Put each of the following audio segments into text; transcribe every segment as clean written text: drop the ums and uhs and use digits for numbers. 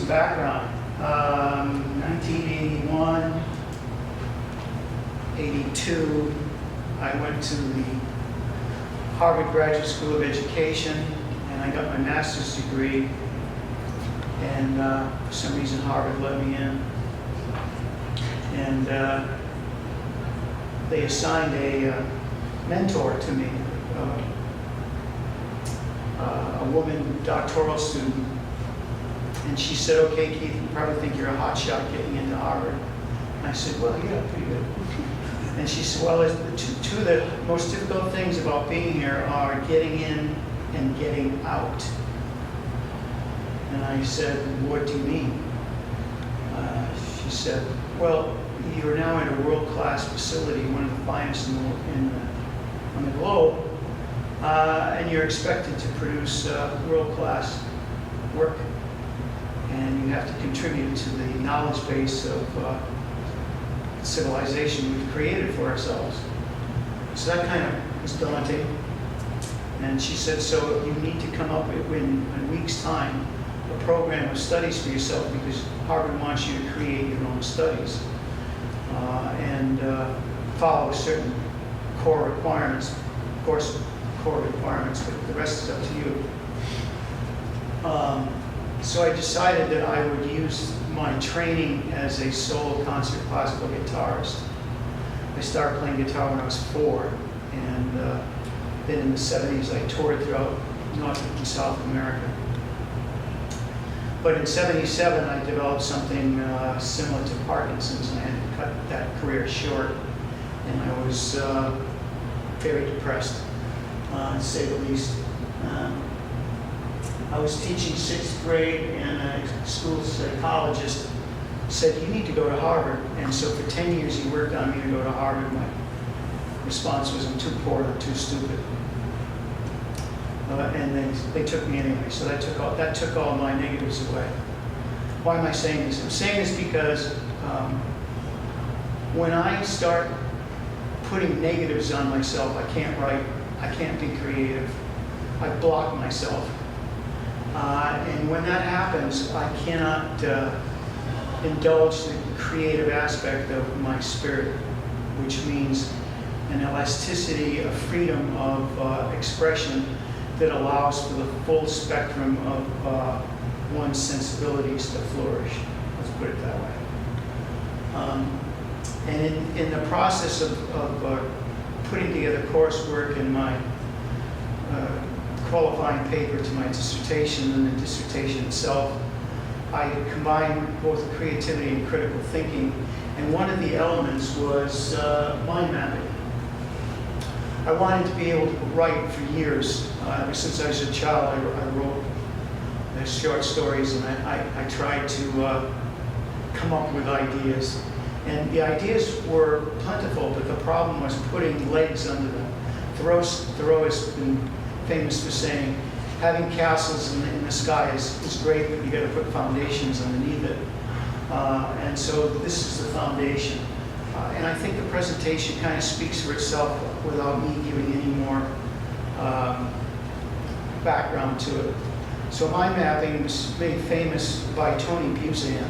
some background. 1981, 82, I went to the Harvard Graduate School of Education, and I got my master's degree. And for some reason, Harvard let me in. And they assigned a mentor to me, a woman doctoral student. And she said, "Okay, Keith, you probably think you're a hotshot getting into Harvard." And I said, "Well, yeah, pretty good." And she said, "Well, two of the most difficult things about being here are getting in and getting out." And I said, "What do you mean?" She said, "Well, you're now in a world-class facility, one of the finest on the globe, and you're expected to produce world-class work. And you have to contribute to the knowledge base of civilization we've created for ourselves." So that kind of was daunting. And she said, "So you need to come up with, in a week's time, a program of studies for yourself, because Harvard wants you to create your own studies and follow certain core requirements. Of course, core requirements, but the rest is up to you." So I decided that I would use my training as a solo concert classical guitarist. I started playing guitar when I was 4, and then in the 70s I toured throughout North and South America. But in 77 I developed something similar to Parkinson's, and I had to cut that career short, and I was very depressed, to say the least. I was teaching 6th grade, and a school psychologist said, "You need to go to Harvard." And so for 10 years he worked on me to go to Harvard. My response was, "I'm too poor, I'm too stupid." And then they took me anyway. So that took all my negatives away. Why am I saying this? I'm saying this because when I start putting negatives on myself, I can't write, I can't be creative, I block myself. And when that happens, I cannot indulge the creative aspect of my spirit, which means an elasticity, a freedom of expression that allows for the full spectrum of one's sensibilities to flourish. Let's put it that way. And in the process of putting together coursework in my qualifying paper to my dissertation and the dissertation itself, I combined both creativity and critical thinking, and one of the elements was mind mapping. I wanted to be able to write for years. Ever since I was a child, I wrote short stories, and I tried to come up with ideas. And the ideas were plentiful, but the problem was putting legs under them. Thoreau has been famous for saying, having castles in the sky is great, but you got to put foundations underneath it. And so this is the foundation. And I think the presentation kind of speaks for itself without me giving any more background to it. So mind mapping was made famous by Tony Buzan.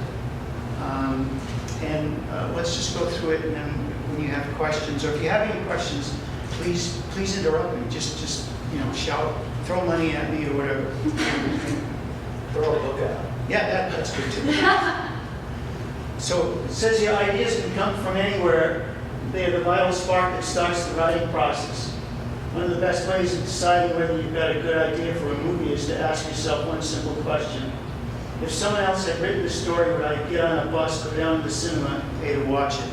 Let's just go through it, and then when you have questions, or if you have any questions, please interrupt me. Just shout, throw money at me or whatever. Throw a book at me. Yeah, that's good too. So it says your ideas can come from anywhere. They are the vital spark that starts the writing process. One of the best ways of deciding whether you've got a good idea for a movie is to ask yourself one simple question. If someone else had written the story, would I get on a bus, go down to the cinema, and pay to watch it?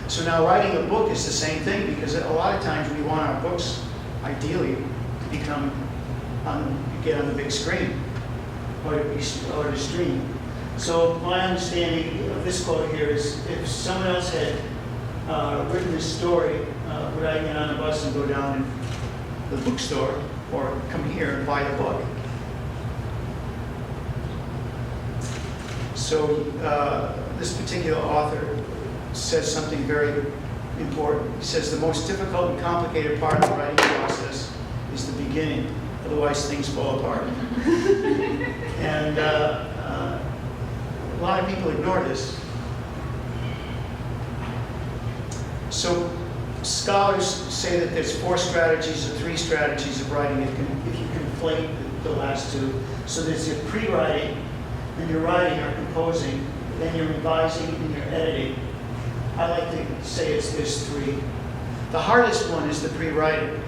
So now writing a book is the same thing, because a lot of times we want our books, ideally, to get on the big screen or to stream. So my understanding of this quote here is, if someone else had written this story, would I get on a bus and go down to the bookstore or come here and buy the book? So this particular author says something very important. He says the most difficult and complicated part of the writing process is the beginning, otherwise things fall apart. And A lot of people ignore this. So scholars say that there's 4 strategies or 3 strategies of writing if you conflate the last 2. So there's your pre-writing, then you're writing or composing, then you're revising and you're editing. I like to say there's 3. The hardest one is the pre-writing,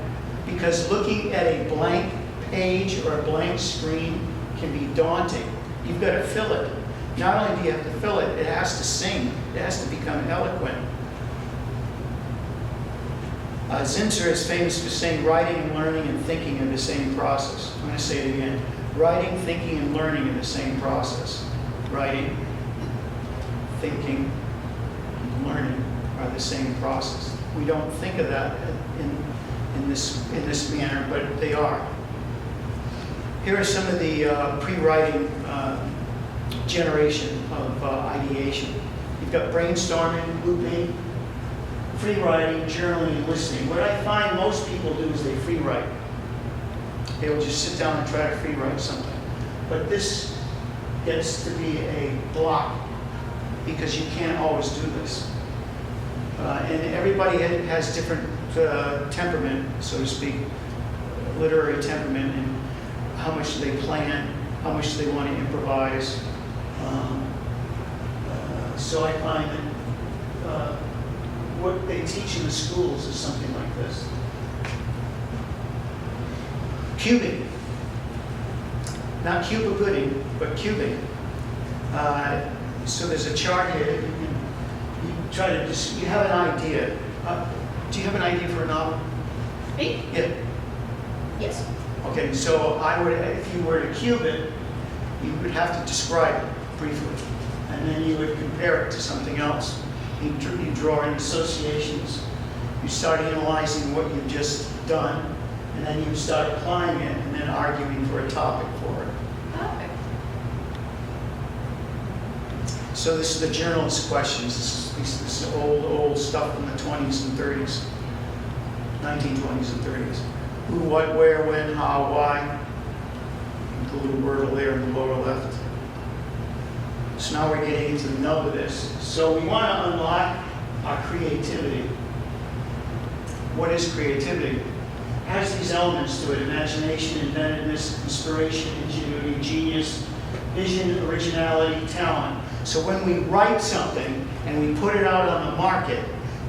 because looking at a blank page or a blank screen can be daunting. You've got to fill it. Not only do you have to fill it, it has to sing. It has to become eloquent. Zinsser is famous for saying writing and learning and thinking are the same process. I'm going to say it again. Writing, thinking, and learning are the same process. Writing, thinking, and learning are the same process. We don't think of that in this manner, but they are. Here are some of the pre-writing generation of ideation. You've got brainstorming, looping, free writing, journaling, and listening. What I find most people do is they free write. They will just sit down and try to free write something. But this gets to be a block because you can't always do this. And everybody has different temperament, so to speak, literary temperament, and how much they plan, how much they want to improvise. So I find that what they teach in the schools is something like this. Cubing. Not cuba pudding, but cubing. So there's a chart here. You try to just, you have an idea. Do you have an idea for a novel? Me? Yeah. Yes. Okay, so I would, if you were to cube it, you would have to describe it briefly, and then you would compare it to something else. You draw in associations. You start analyzing what you've just done, and then you start applying it, and then arguing for a topic for it. Okay. So this is the journalist questions. This is old stuff from the 20s and 30s, 1920s and 30s. Who, what, where, when, how, why. The little wordle there in the lower left. So now we're getting into the nub of this. So we want to unlock our creativity. What is creativity? It has these elements to it: imagination, inventiveness, inspiration, ingenuity, genius, vision, originality, talent. So when we write something and we put it out on the market,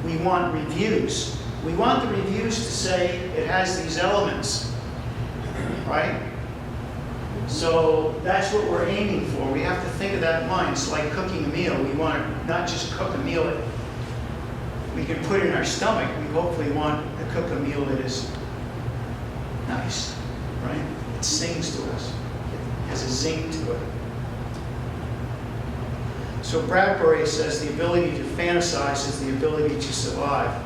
we want reviews. We want the reviews to say it has these elements, right? So that's what we're aiming for. We have to think of that in mind. It's like cooking a meal. We want to not just cook a meal that we can put in our stomach. We hopefully want to cook a meal that is nice, right? It sings to us. It has a zing to it. So Bradbury says the ability to fantasize is the ability to survive.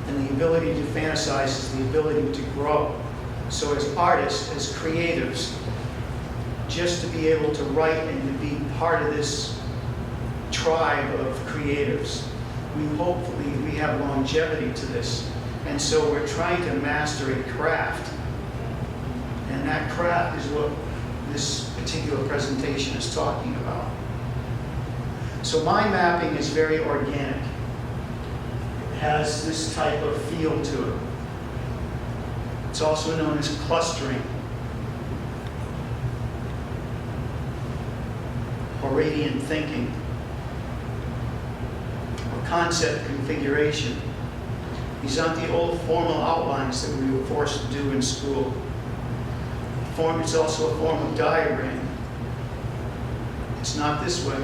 And the ability to fantasize is the ability to grow. So as artists, as creatives, just to be able to write and to be part of this tribe of creatives, we have longevity to this. And so we're trying to master a craft. And that craft is what this particular presentation is talking about. So mind mapping is very organic. It has this type of feel to it. It's also known as clustering or radiant thinking or concept configuration. These aren't the old formal outlines that we were forced to do in school. It's also a form of diagram. It's not this way.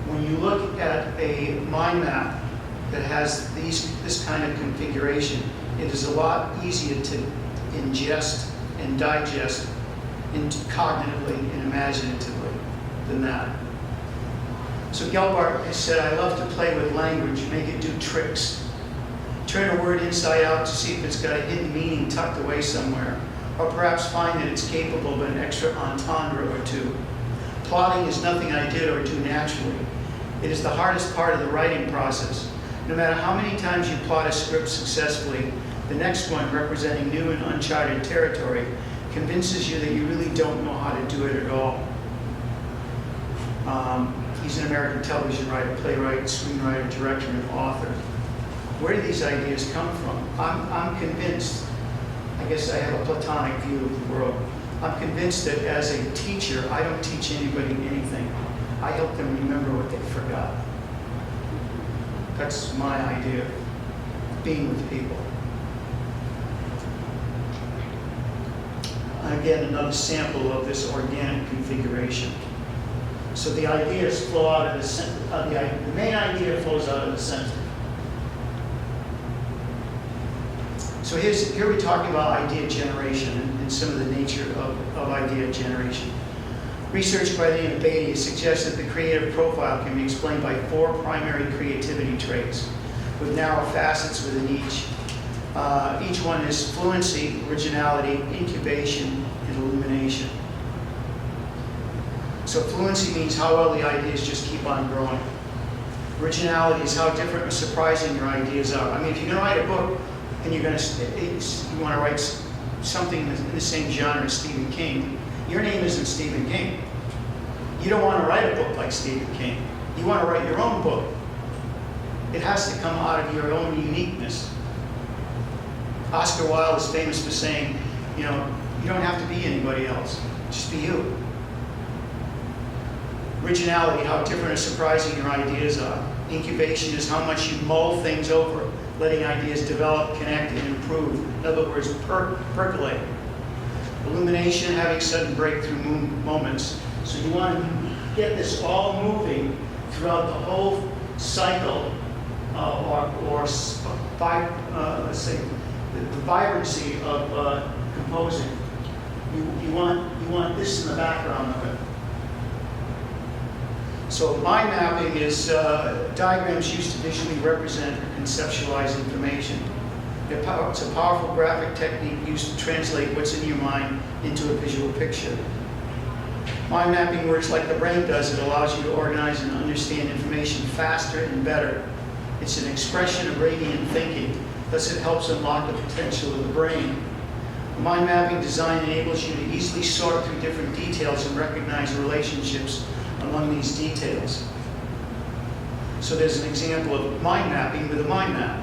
When you look at a mind map that has this kind of configuration, it is a lot easier to ingest and digest cognitively and imaginatively than that. So Gelbart has said, I love to play with language, make it do tricks. Turn a word inside out to see if it's got a hidden meaning tucked away somewhere, or perhaps find that it's capable of an extra entendre or two. Plotting is nothing I did or do naturally. It is the hardest part of the writing process. No matter how many times you plot a script successfully, the next one, representing new and uncharted territory, convinces you that you really don't know how to do it at all. He's an American television writer, playwright, screenwriter, director, and author. Where do these ideas come from? I'm convinced, I guess I have a platonic view of the world. I'm convinced that as a teacher, I don't teach anybody anything. I help them remember what they forgot. That's my idea of being with people. Again, another sample of this organic configuration. So the ideas flow out of the center. The main idea flows out of the center. So here we're talking about idea generation and some of the nature of idea generation. Research by the name of Beatty suggests that the creative profile can be explained by 4 primary creativity traits with narrow facets within each. Each one is fluency, originality, incubation, and illumination. So fluency means how well the ideas just keep on growing. Originality is how different or surprising your ideas are. I mean, if you're going to write a book and you want to write something in the same genre as Stephen King, your name isn't Stephen King. You don't want to write a book like Stephen King. You want to write your own book. It has to come out of your own uniqueness. Oscar Wilde is famous for saying, you don't have to be anybody else. Just be you. Originality, how different or surprising your ideas are. Incubation is how much you mull things over, letting ideas develop, connect, and improve. In other words, percolate. Illumination, having sudden breakthrough moments. So you want to get this all moving throughout the whole cycle, let's say, the vibrancy of composing. You want this in the background of it. So mind mapping is diagrams used to visually represent or conceptualize information. It's a powerful graphic technique used to translate what's in your mind into a visual picture. Mind mapping works like the brain does. It allows you to organize and understand information faster and better. It's an expression of radiant thinking. Thus, it helps unlock the potential of the brain. The mind mapping design enables you to easily sort through different details and recognize relationships among these details. So there's an example of mind mapping with a mind map.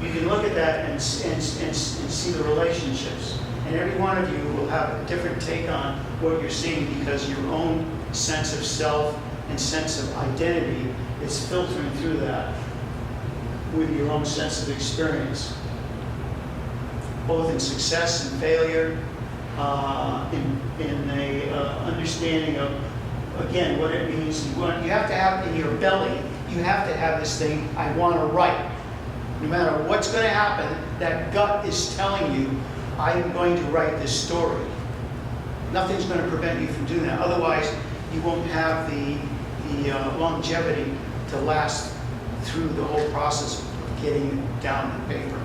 You can look at that and see the relationships. And every one of you will have a different take on what you're seeing because your own sense of self and sense of identity is filtering through that with your own sense of experience, both in success and failure, in a understanding of, again, what it means. You have to have in your belly, you have to have this thing, I want to write. No matter what's going to happen, that gut is telling you, I'm going to write this story. Nothing's going to prevent you from doing that. Otherwise, you won't have the longevity to last through the whole process of getting it down on paper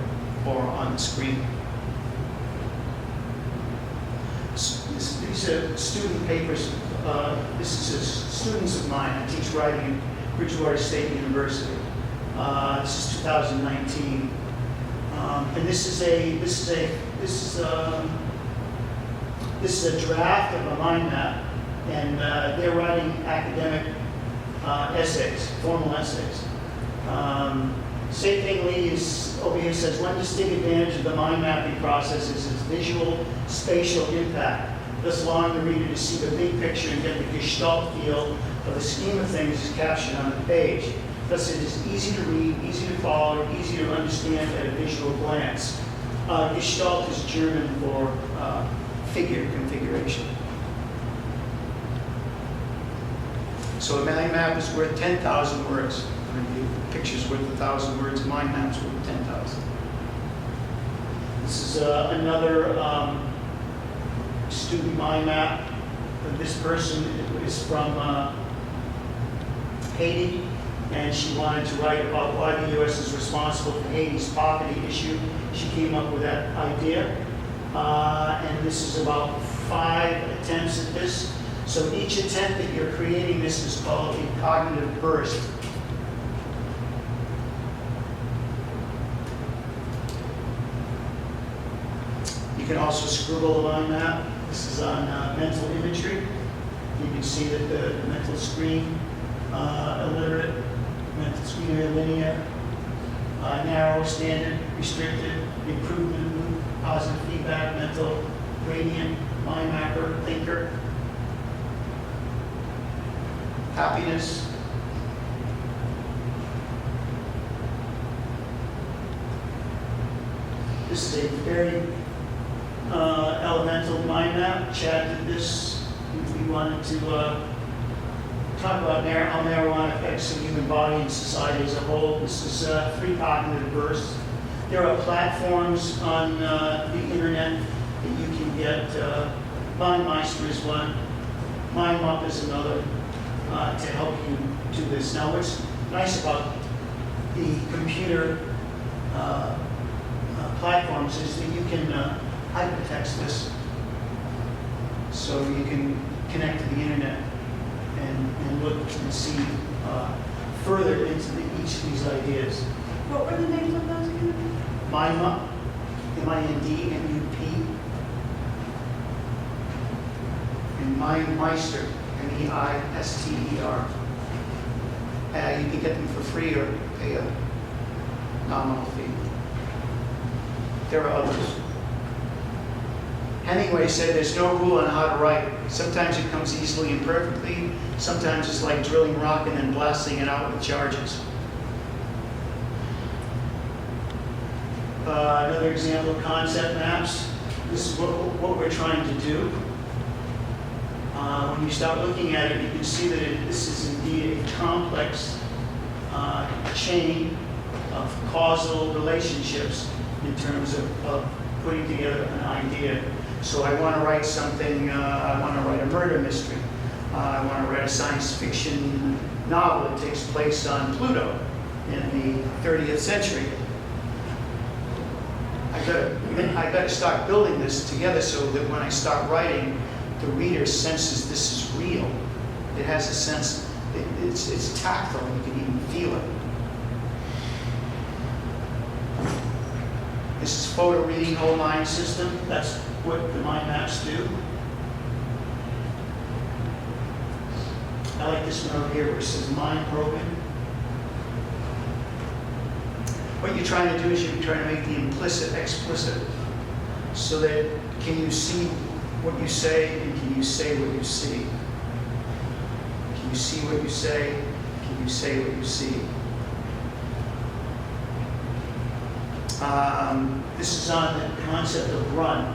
or on the screen. These are student papers. This is students of mine. I teach writing at Bridgewater State University. This is 2019, and this is a draft of a mind map, and they're writing academic essays, formal essays. Say Lee is over here says one distinct advantage of the mind mapping process is its visual spatial impact, thus allowing the reader to see the big picture and get the gestalt feel of the scheme of things is captured on the page. Thus, it is easy to read, easy to follow, easy to understand at a visual glance. Gestalt is German for figure configuration. So a mind map is worth 10,000 words. A picture's worth 1,000 words. A mind map's worth 10,000. This is another student mind map. This person is from Haiti, and she wanted to write about why the U.S. is responsible for Haiti's poverty issue. She came up with that idea, and this is about 5 attempts at this. So each attempt that you're creating this is called a cognitive burst. You can also scribble a mind map. This is on mental imagery. You can see that the mental screen, illiterate, mental screen area linear, narrow, standard, restricted, improvement, loop, positive feedback, mental, gradient, mind mapper, thinker, happiness. This is a very elemental mind map. Chad did this. We wanted to talk about how marijuana affects the human body and society as a whole. This is 3 cognitive bursts. There are platforms on the internet that you can get. MindMeister is one. MindMap is another to help you do this. Now, what's nice about the computer platforms is that you can hypertext this, so you can connect to the internet and look and see further into each of these ideas. What were the names of those again? MindMap, MINDMUP, and MindMeister, MEISTER. You can get them for free or pay a nominal fee. There are others. Hemingway said there's no rule on how to write. Sometimes it comes easily and perfectly. Sometimes it's like drilling rock and then blasting it out with charges. Another example of concept maps. This is what we're trying to do. When you start looking at it, you can see that this is indeed a complex chain of causal relationships in terms of putting together an idea. So I want to write something, I want to write a murder mystery. I want to write a science fiction novel that takes place on Pluto in the 30th century. I got to start building this together so that when I start writing, the reader senses this is real. It has a sense, it's tactile, you can even feel it. This is photo reading whole mind system. That's what the mind maps do. I like this one over here where it says mind probing. What you're trying to do is you're trying to make the implicit explicit, so that can you see what you say and can you say what you see? Can you see what you say? Can you say what you see? This is on the concept of run.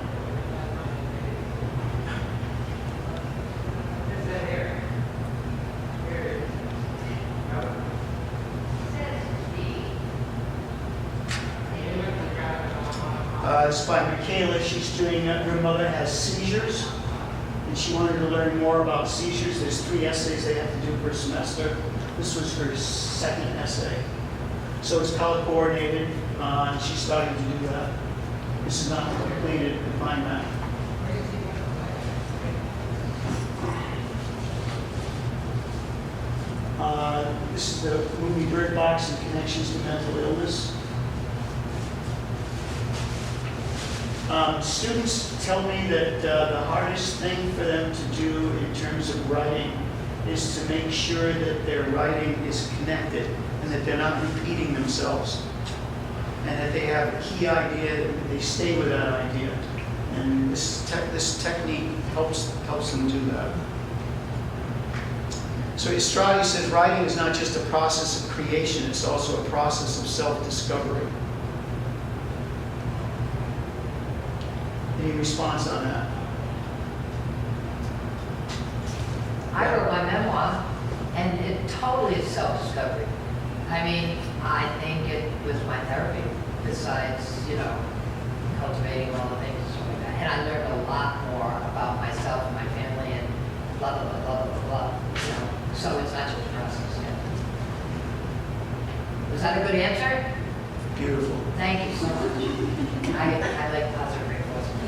It's by Michaela. She's doing, her mother has seizures, and she wanted to learn more about seizures. There's 3 essays they have to do per semester. This was her 2nd essay. So it's color coordinated, and she's starting to do that. This is not completed, the mind map. This is the movie Bird Box and Connections to Mental Illness. Students tell me that the hardest thing for them to do in terms of writing is to make sure that their writing is connected and that they're not repeating themselves, and that they have a key idea, that they stay with that idea. And this technique helps them do that. So Estradi says writing is not just a process of creation, it's also a process of self-discovery. Any response on that? I wrote my memoir, and it totally is self-discovery. I mean, I think it was my therapy, besides, cultivating all the things and stuff like that. And I learned a lot more about myself and my family and blah, blah, blah, blah, blah, blah. So it's not just a process. Yeah. Was that a good answer? Beautiful. Thank you so much. I like positive reinforcement.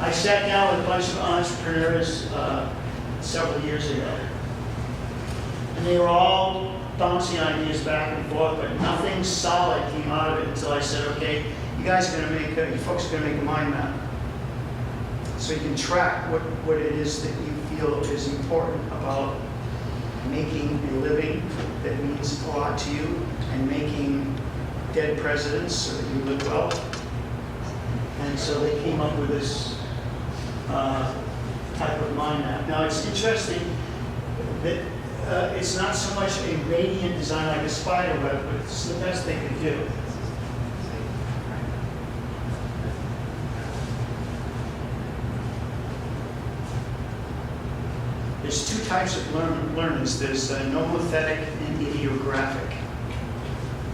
I sat down with a bunch of entrepreneurs several years ago, and they were all bouncing ideas back and forth, but nothing solid came out of it until I said, okay, you guys are going to make, you folks are going to make a mind map. So you can track what it is that you feel is important about making a living that means a lot to you and making dead presidents so that you live well. And so they came up with this type of mind map. Now it's interesting that it's not so much a radiant design like a spider web, but it's the best they could do. There's two types of learners. There's nomothetic and ideographic.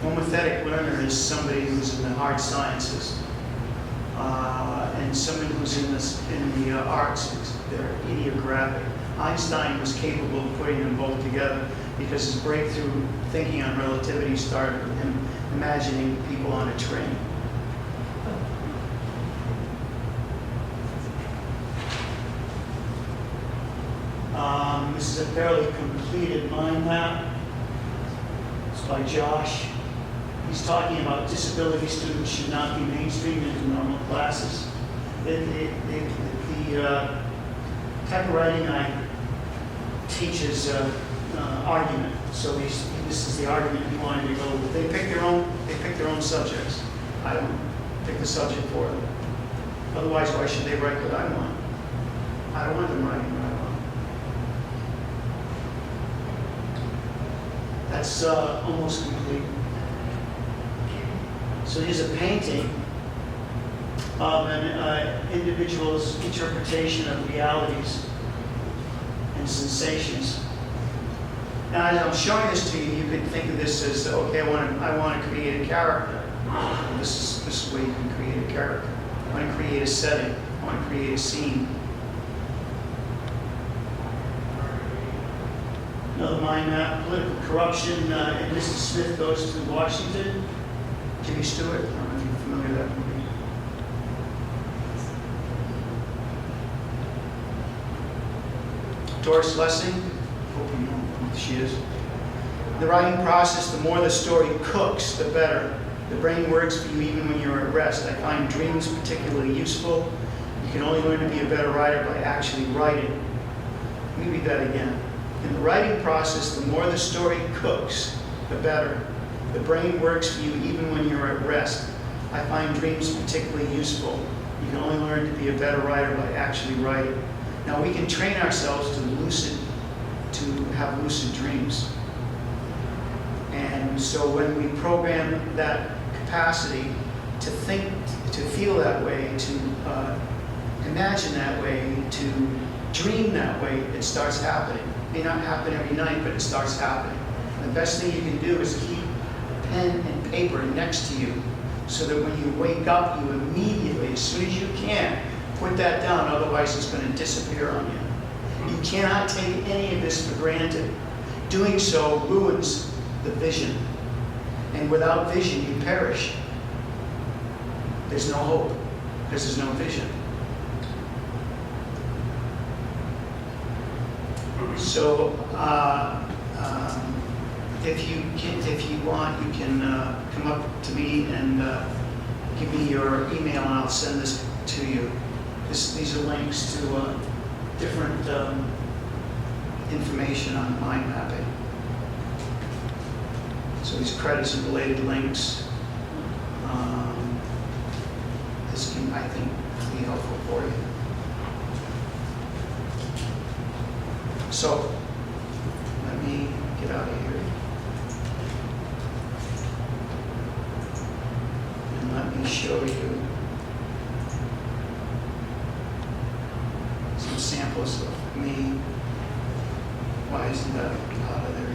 Nomothetic learner is somebody who's in the hard sciences, and somebody who's in the arts. They're ideographic. Einstein was capable of putting them both together because his breakthrough thinking on relativity started with him imagining people on a train. This is a fairly completed mind map. It's by Josh. He's talking about disability students should not be mainstreamed into normal classes. The type of writing I teach is argument. So this is the argument he wanted to go with. They pick their own subjects. I don't pick the subject for them. Otherwise, why should they write what I want? I don't want them writing what I want. That's almost complete. So here's a painting of an individual's interpretation of realities and sensations. Now, as I'm showing this to you, you could think of this as, okay, I want to create a character. This is where you can create a character. I want to create a setting. I want to create a scene. Another mind map, political corruption, and Mrs. Smith Goes to Washington. Jimmy Stewart, I don't know if you're familiar with that movie. Doris Lessing, hope you know who she is. The writing process, the more the story cooks, the better. The brain works for you even when you're at rest. I find dreams particularly useful. You can only learn to be a better writer by actually writing. Let me read that again. In the writing process, the more the story cooks, the better. The brain works for you even when you're at rest. I find dreams particularly useful. You can only learn to be a better writer by actually writing. Now we can train ourselves to have lucid dreams. And so when we program that capacity to think, to feel that way, to imagine that way, to dream that way, it starts happening. It may not happen every night, but it starts happening. And the best thing you can do is keep a pen and paper next to you so that when you wake up, you immediately, as soon as you can, put that down, otherwise it's going to disappear on you. You cannot take any of this for granted. Doing so ruins the vision. And without vision, you perish. There's no hope because there's no vision. So, if you want, you can come up to me and give me your email, and I'll send this to you. These are links to different information on mind mapping. So these credits and related links. This can, I think, be helpful for you. So, let me get out of here. And let me show you some samples of me. Why isn't that out of there?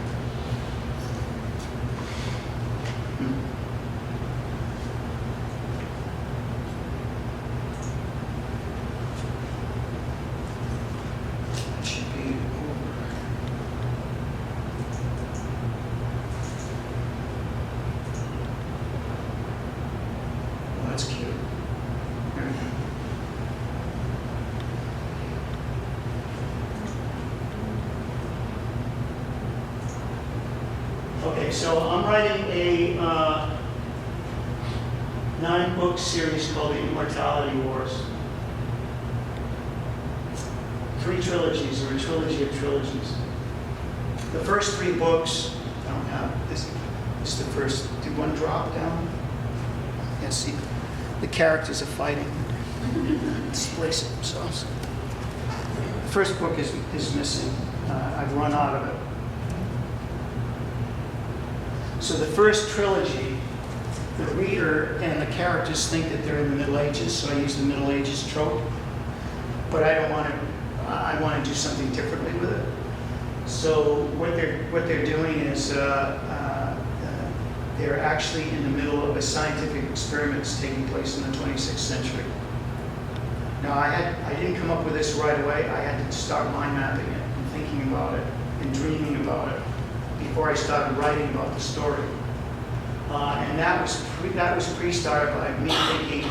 It should be over. Well, that's cute. There we go. Okay, so I'm writing a 9-book series called The Immortality Wars. 3 trilogies, or a trilogy of trilogies. The first 3 books, I don't have this. This is the first. Did one drop down? Yes. See, the characters are fighting, displacing themselves. The first book is missing. I've run out of it. So the first trilogy, the reader and the characters think that they're in the Middle Ages, so I use the Middle Ages trope. But I don't want to. I want to do something differently with it. So what they're doing is they're actually in the middle of a scientific experiment that's taking place in the 26th century. Now I didn't come up with this right away. I had to start mind mapping it and thinking about it and dreaming about it before I started writing about the story. And that was pre-started by me thinking,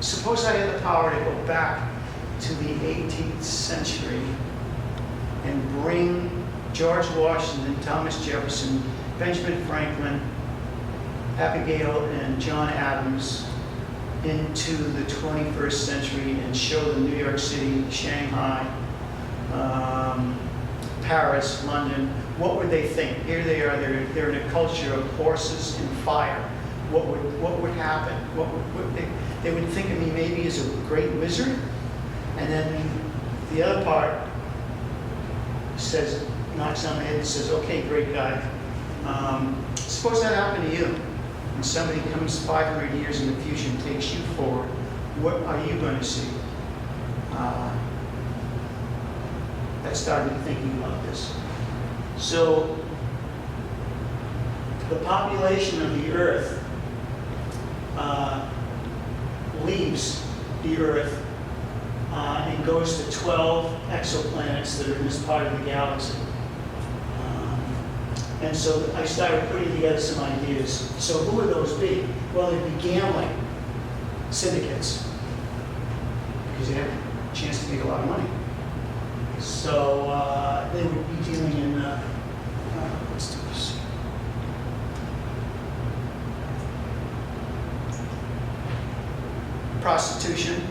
suppose I had the power to go back to the 18th century and bring George Washington, Thomas Jefferson, Benjamin Franklin, Abigail, and John Adams into the 21st century and show them New York City, Shanghai, Paris, London. What would they think? Here they are, they're in a culture of horses and fire. What would happen? They would think of me maybe as a great wizard. And then the other part says, knocks on the head and says, okay, great guy. Suppose that happened to you, and somebody comes 500 years in the future and takes you forward. What are you going to see? I started thinking about this. So the population of the Earth leaves the Earth and goes to 12 exoplanets that are in this part of the galaxy. And so I started putting together some ideas. So who would those be? Well, they'd be gambling syndicates, because they have a chance to make a lot of money. So they would be dealing in, let's do this. Prostitution,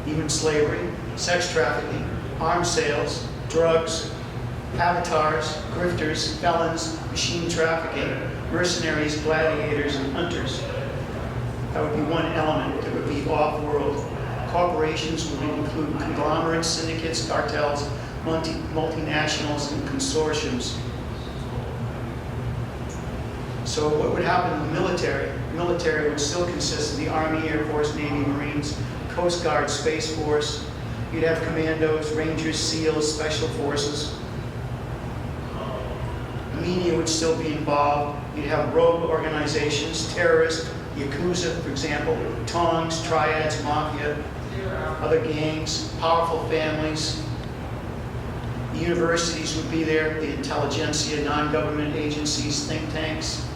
even slavery, sex trafficking, arms sales, drugs, avatars, grifters, felons, machine trafficking, mercenaries, gladiators, and hunters. That would be one element that would be off-world. Corporations would include conglomerates, syndicates, cartels, multinationals, and consortiums. So what would happen in the military? The military would still consist of the Army, Air Force, Navy, Marines, Coast Guard, Space Force. You'd have commandos, Rangers, SEALs, Special Forces. Media would still be involved. You'd have rogue organizations, terrorists, Yakuza, for example, Tongs, Triads, Mafia, other gangs, powerful families. The universities would be there, the intelligentsia, non-government agencies, think tanks.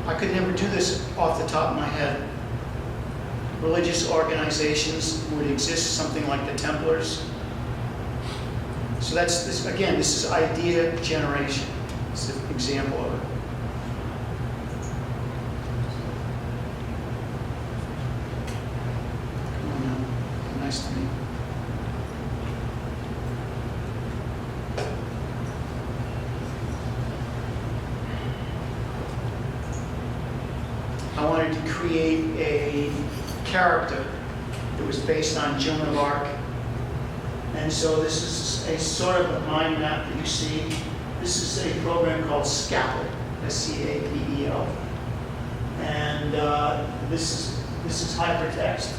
I could never do this off the top of my head. Religious organizations would exist, something like the Templars. So that's this again. This is idea generation. It's an example of it. Come on now. Nice to meet you. I wanted to create a character that was based on Joan of Arc. And so this is a sort of a mind map that you see. This is a program called Scapel, S-C-A-P-E-L. And this is hypertext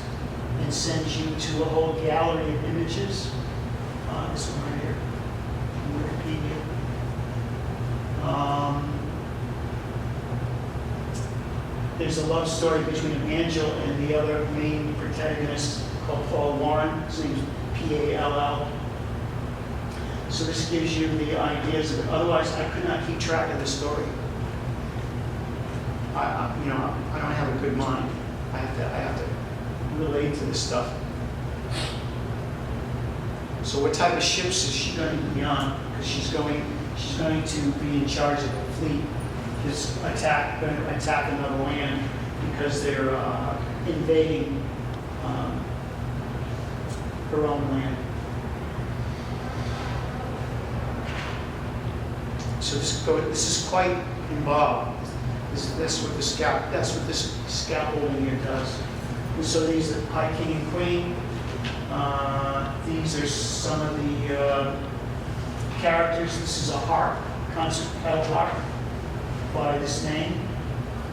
and sends you to a whole gallery of images. This one right here, Wikipedia. There's a love story between an angel and the other main protagonist called Paul Warren. His name's P-A-L-L. So this gives you the ideas of it. Otherwise, I could not keep track of the story. I don't have a good mind. I have to relate to this stuff. So what type of ships is she going to be on? Because she's going to be in charge of a fleet that's going to attack another land because they're invading her own land. So this is quite involved. That's what this scaffolding here does. And so these are High King and Queen. These are some of the characters. This is a harp, concert pedal harp by this name.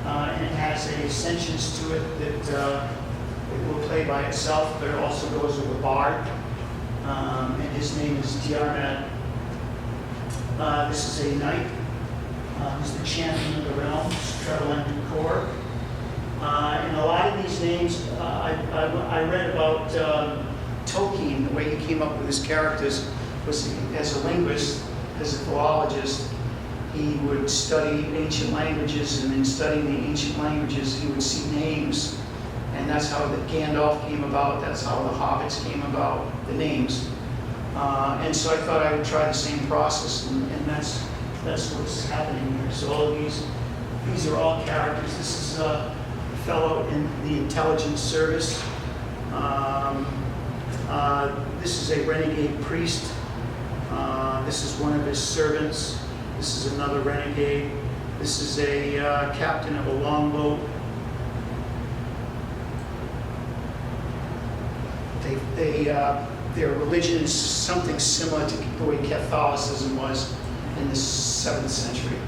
And it has a sentience to it that it will play by itself, but it also goes with a bard. And his name is Diarmid. This is a knight. He's the champion of the realms, treble and core. And a lot of these names, I read about Tolkien, the way he came up with his characters was as a linguist, as a philologist, he would study ancient languages, and in studying the ancient languages, he would see names. And that's how the Gandalf came about, that's how the hobbits came about, the names. And so I thought I would try the same process, and that's what's happening here. So all of these are all characters. This is a fellow in the intelligence service. This is a renegade priest. This is one of his servants. This is another renegade. This is a captain of a longboat. Their religion is something similar to the way Catholicism was in the 7th century.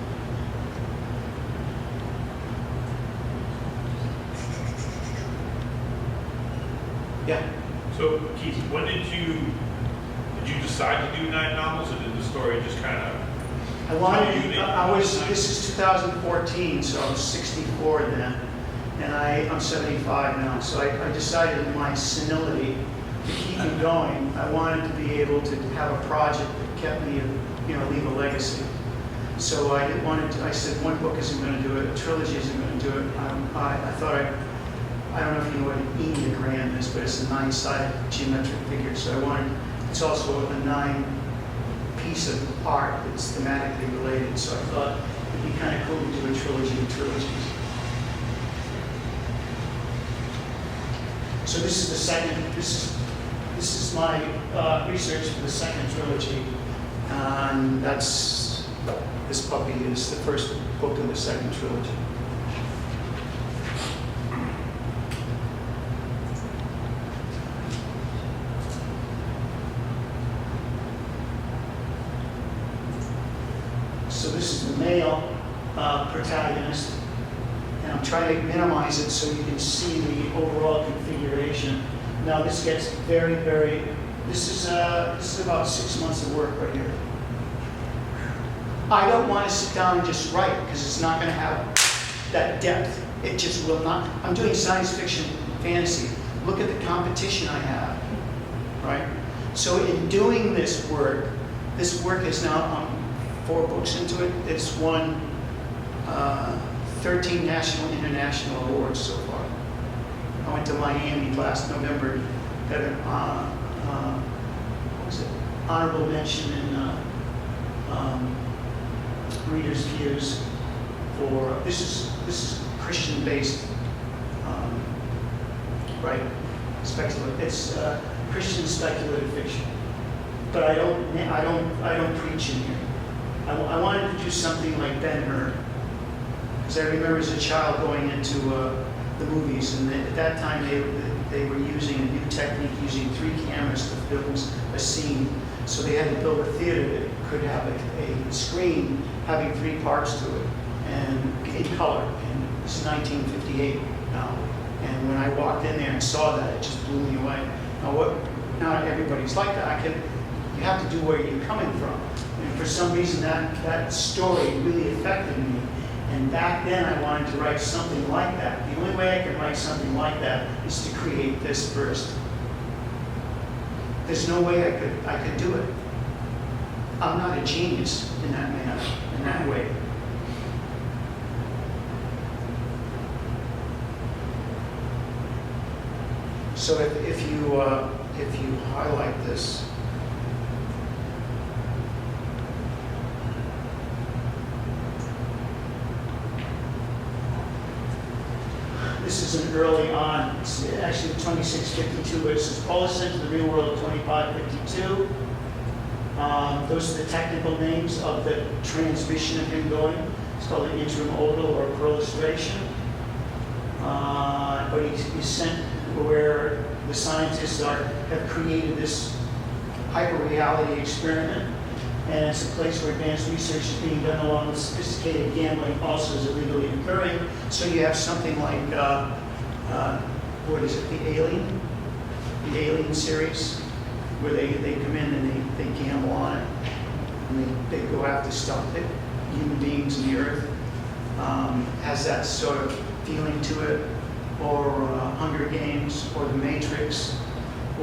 Yeah. So, Keith, when did you decide to do 9 novels, or did the story just kind of? This is 2014, so I was 64 then, and I'm 75 now. So I decided in my senility to keep it going. I wanted to be able to have a project that kept me, leave a legacy. So I said one book isn't going to do it, a trilogy isn't going to do it. I don't know if you know what an enneagram is, but it's a 9-sided geometric figure. So it's also a 9 piece of art that's thematically related. So I thought it'd be kind of cool to do a trilogy of trilogies. So this is the second. This is my research for the second trilogy, and this puppy is the first book in the second trilogy. So this is the male protagonist, and I'm trying to minimize it so you can see the overall configuration. Now this gets very, very, this is about 6 months of work right here. I don't want to sit down and just write because it's not going to have that depth. It just will not. I'm doing science fiction, fantasy. Look at the competition I have, right? So in doing this work is now 4 books into it. It's won 13 national and international awards so far. I went to Miami last November, got an honorable mention in Reader's Views for this is Christian based, right? Speculative. It's Christian speculative fiction, but I don't preach in here. I wanted to do something like Ben-Hur, because I remember as a child going into the movies, and at that time they were using a new technique, using 3 cameras to film a scene. So they had to build a theater that could have a screen having 3 parts to it, and in color. And this is 1958 now. And when I walked in there and saw that, it just blew me away. Not everybody's like that. You have to do where you're coming from. And for some reason, that story really affected me. And back then, I wanted to write something like that. The only way I could write something like that is to create this first. There's no way I could do it. I'm not a genius in that manner, in that way. So if you highlight this. this is an early on, it's actually 2652, where it says Paul ascended to the real world of 2552. Those are the technical names of the transmission of him going. It's called an interim-odal or prolustration. But he's sent where the scientists have created this hyper-reality experiment. And it's a place where advanced research is being done along with sophisticated gambling also is illegally occurring. So you have something like, what is it, the Alien series, where they come in and they gamble on it. And they go after stuff that human beings in the earth has that sort of feeling to it, or Hunger Games, or The Matrix,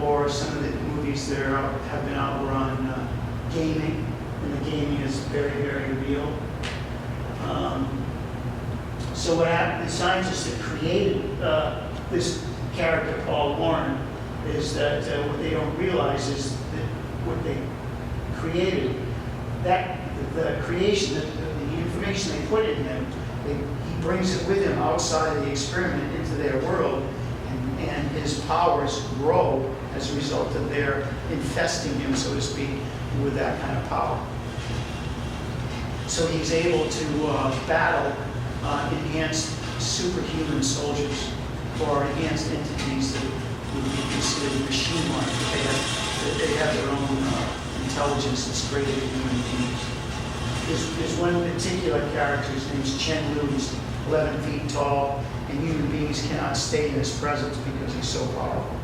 or some of the movies that have been out were on gaming. And the gaming is very, very real. So what happened, the scientists that created this character, Paul Warren, is that what they don't realize is that what they created, that the creation, the information they put in him, he brings it with him outside of the experiment into their world, and his powers grow as a result of their infesting him, so to speak, with that kind of power. So he's able to battle enhanced superhuman soldiers or enhanced entities that would be considered machine-like. They have their own intelligence that's greater than human beings. There's one particular character, his name's Chen Lu. He's 11 feet tall, and human beings cannot stay in his presence because he's so powerful.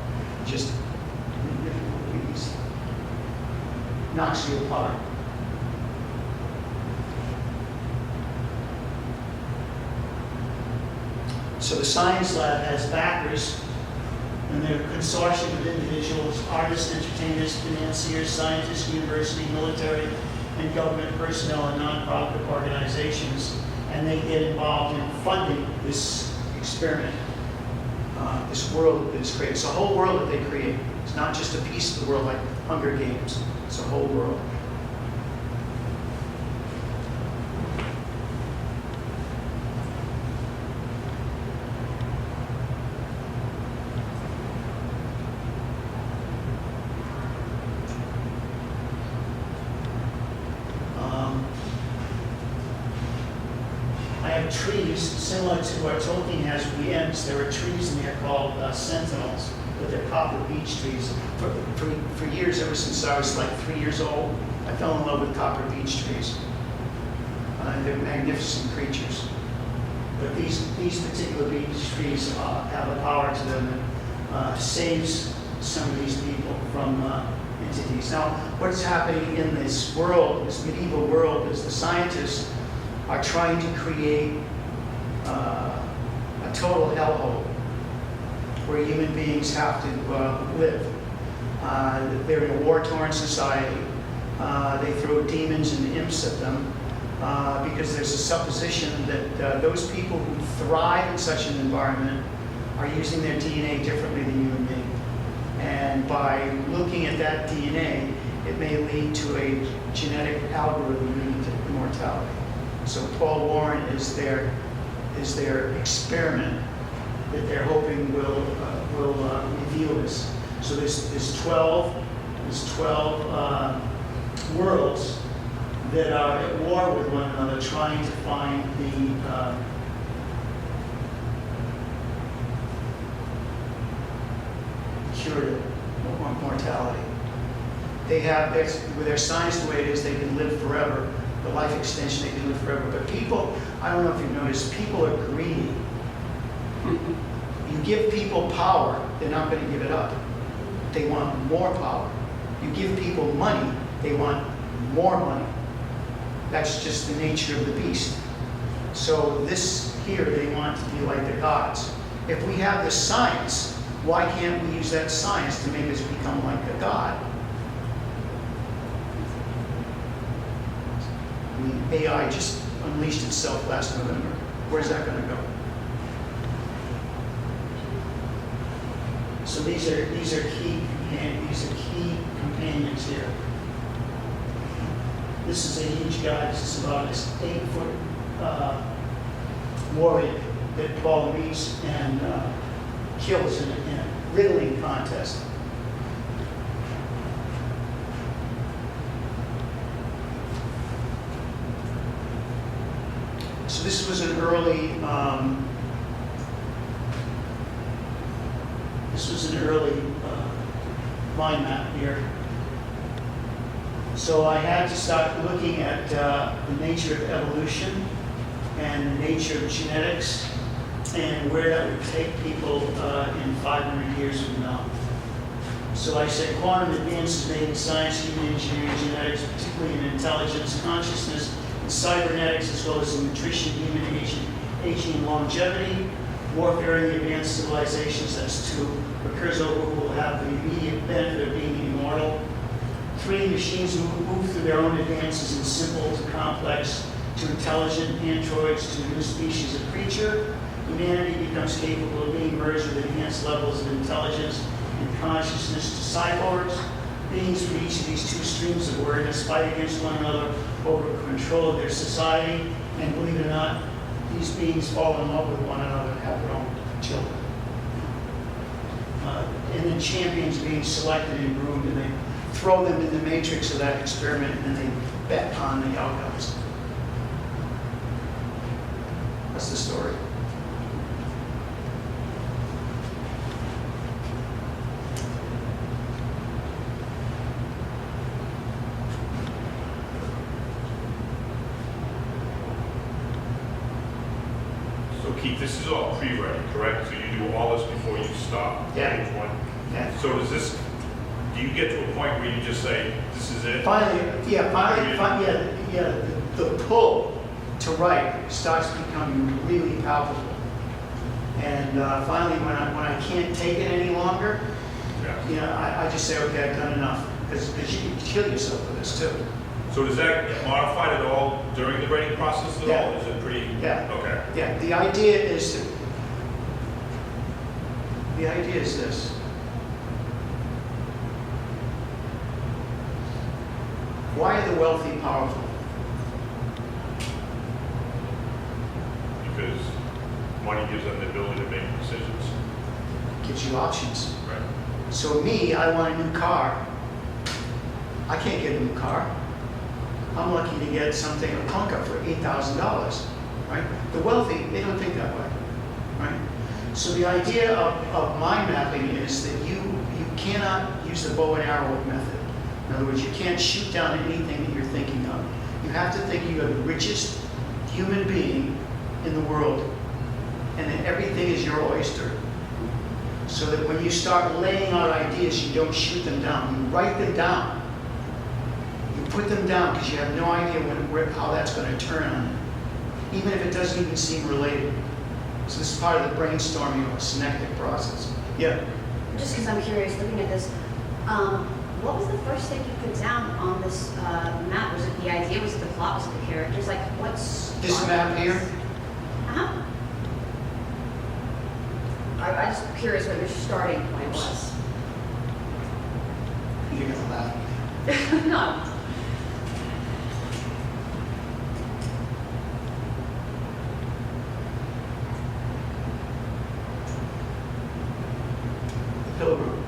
Just knocks you apart. So the science lab has backers, and they're a consortium of individuals, artists, entertainers, financiers, scientists, university, military, and government personnel and nonprofit organizations, and they get involved in funding this experiment, this world that is created. It's a whole world that they create. It's not just a piece of the world like Hunger Games. It's a whole world. Trees, similar to what Tolkien has with the Ents, there are trees in there called sentinels, but they're copper beech trees. For years, ever since I was like 3 years old, I fell in love with copper beech trees. They're magnificent creatures. But these particular beech trees have a power to them that saves some of these people from entities. Now, what's happening in this world, this medieval world, is the scientists are trying to create a total hellhole where human beings have to live. They're in a war-torn society. They throw demons and imps at them because there's a supposition that those people who thrive in such an environment are using their DNA differently than human beings. And by looking at that DNA, it may lead to a genetic algorithm leading to immortality. So Paul Warren is their experiment that they're hoping will reveal this. So there's 12 worlds that are at war with one another, trying to find the cure to mortality. They have with their science the way it is, they can live forever. The life extension, they can live forever. But people, I don't know if you've noticed, people are greedy. You give people power, they're not going to give it up. They want more power. You give people money, they want more money. That's just the nature of the beast. So this here, they want to be like the gods. If we have the science, why can't we use that science to make us become like a god? I mean, AI just unleashed itself last November. Where's that going to go? So these are key companions here. This is a huge guy. This is about an 8-foot warrior. that Paul meets and kills in a riddling contest. So this was an early, mind map here. So I had to start looking at the nature of evolution and the nature of genetics and where that would take people in 500 years from now. So I said quantum advances made in science, human engineering, genetics, particularly in intelligence, consciousness, and cybernetics, as well as in nutrition, human aging and longevity, warfare in the advanced civilizations, that's 2, occurs over who will have the immediate benefit of being immortal. 3, machines move through their own advances in simple to complex to intelligent androids to a new species of creature. Humanity becomes capable of being merged with enhanced levels of intelligence and consciousness to cyborgs. Beings from each of these 2 streams of awareness fight against one another over control of their society, and believe it or not, these beings fall in love with one another and have their own children. And then champions being selected and groomed, and they throw them in the matrix of that experiment, and then they bet on the outcomes. That's the story. So Keith, this is all pre-writing, correct? So you do all this before you stop Yeah. page 1? Yeah. So do you get to a point where you just say, this is it? Finally, the pull to write starts becoming really palpable. And finally, when I can't take it any longer, Yeah. I just say, okay, I've done enough. Because you can kill yourself with this too. So does that get modified at all during the writing process at Yeah. all? Is it pretty? Yeah. Okay. Yeah, the idea is this. Why are the wealthy powerful? Because money gives them the ability to make decisions. Gives you options. Right. So me, I want a new car. I can't get a new car. I'm lucky to get something, a Punka for $8,000, right? The wealthy, they don't think that way, right? So the idea of mind mapping is that you cannot use the bow and arrow method. In other words, you can't shoot down anything that you're thinking of. You have to think you're the richest human being in the world, and that everything is your oyster. So that when you start laying out ideas, you don't shoot them down. You write them down. You put them down because you have no idea how that's going to turn on you, even if it doesn't even seem related. So this is part of the brainstorming or synectic process. Yeah. Just because I'm curious, looking at this, what was the first thing you put down on this map? Was it the idea? Was it the plot? Was it the characters? Like, what's This map here? Uh-huh. I'm just curious what your starting point was. You're going to laugh. No. The Pilgrim.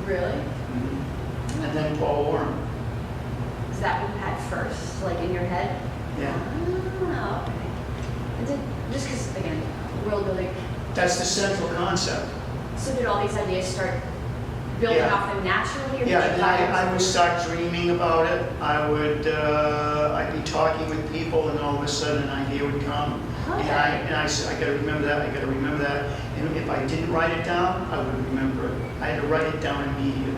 Really? And then Paul Warren. Is that what you had first, like in your head? Yeah. Oh, okay. And did, just because, again, world building, That's the central concept. so did all these ideas start building Yeah. off them naturally? Or did Yeah, you and I would start dreaming about it. I'd be talking with people, and all of a sudden an idea would come. Okay. And I said, I gotta remember that, I gotta remember that. And if I didn't write it down, I wouldn't remember it. I had to write it down immediately. I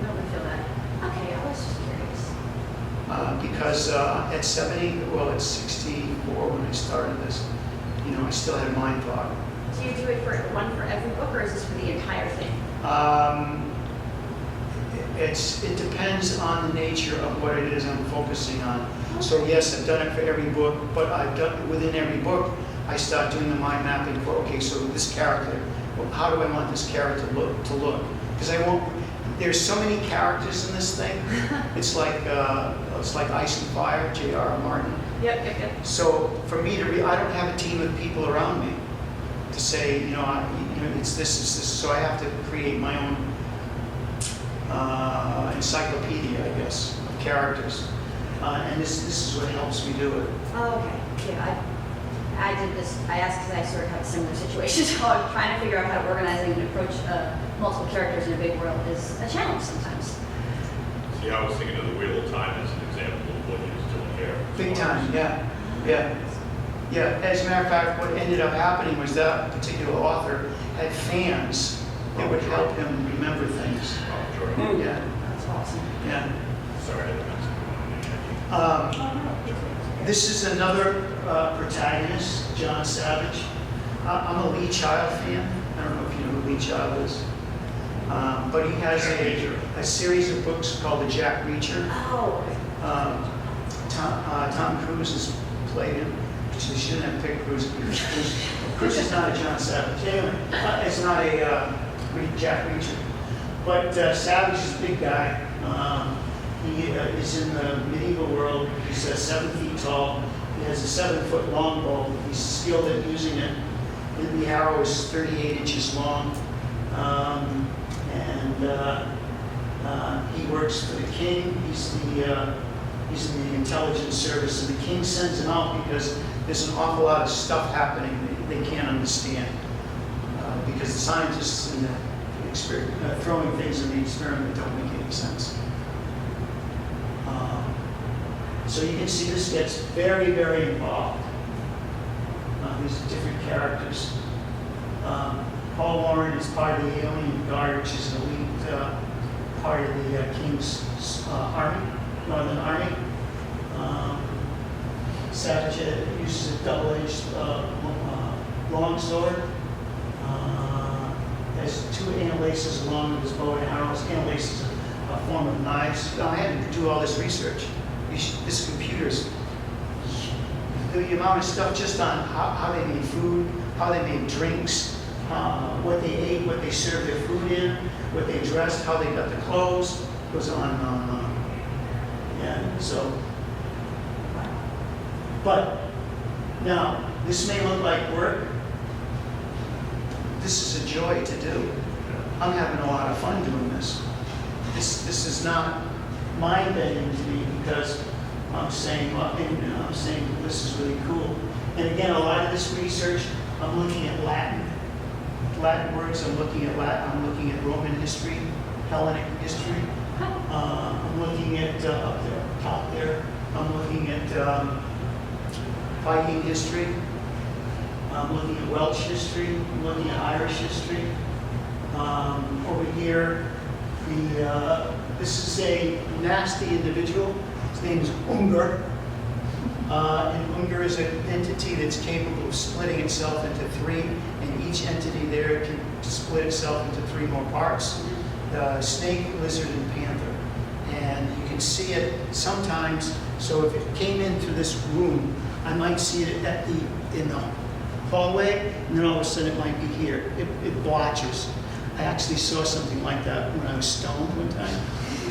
don't feel that. Okay, I was just curious. Because at 64 when I started this, I still had mind fog. Do you do it for one for every book, or is this for the entire thing? It depends on the nature of what it is I'm focusing on. So yes, I've done it for every book, but I've done within every book, I start doing the mind mapping for, okay, so this character, well, how do I want this character to look? Because there's so many characters in this thing. It's like Ice and Fire, J.R.R. Martin. Yep. So for me I don't have a team of people around me. to say, it's this, it's this. So I have to create my own encyclopedia, I guess, of characters. And this is what helps me do it. Oh, okay. Yeah, I did this. I asked because I sort of have a similar situation. So I'm trying to figure out how organizing and approach multiple characters in a big world is a challenge sometimes. See, I was thinking of the Wheel of Time as an example of what he was doing here. Big time, yeah. Yeah, as a matter of fact, what ended up happening was that particular author had fans that would help him remember things. Oh, sure. Yeah, That's awesome. yeah. Sorry, I didn't mean This is another protagonist, John Savage. I'm a Lee Child fan. I don't know if you know who Lee Child is. But he has a series of books called The Jack Reacher. Oh, Tom Cruise has played him. Actually, she shouldn't have picked Cruise. Cruise is not a John Savage. Anyway, it's not a Jack Reacher. But Savage is a big guy. He is in the medieval world. He's 7 feet tall. He has a 7-foot longbow. He's skilled at using it. The arrow is 38 inches long. He works for the king. He's in the intelligence service, and the king sends him out because there's an awful lot of stuff happening that they can't understand. Because the scientists in the throwing things in the experiment don't make any sense. So you can see this gets very, very involved. These are different characters. Paul Warren is part of the Alien Guard, which is an elite part of the King's Army, Northern Army. Savage uses a double-edged longsword. Has 2 antlaces along with his bow and arrows. Antlaces are a form of knives. I had to do all this research. This computer's, the amount of stuff just on how they made food, how they made drinks, what they ate, what they served their food in, what they dressed, how they got their clothes, goes on and on and on. Yeah, so, but now, this may look like work. This is a joy to do. I'm having a lot of fun doing this. This is not mind-bending to me because I'm saying, this is really cool. And again, a lot of this research, I'm looking at Latin words. I'm looking at Roman history, Hellenic history. I'm looking at up there, top there. I'm looking at Viking history. I'm looking at Welsh history. I'm looking at Irish history. Over here, this is a nasty individual. His name is Unger. And Unger is an entity that's capable of splitting itself into 3, and each entity there can split itself into 3 more parts. Snake, lizard, and panther. And you can see it sometimes. So if it came in through this room, I might see it in the hallway, and then all of a sudden it might be here. It blotches. I actually saw something like that when I was stoned one time.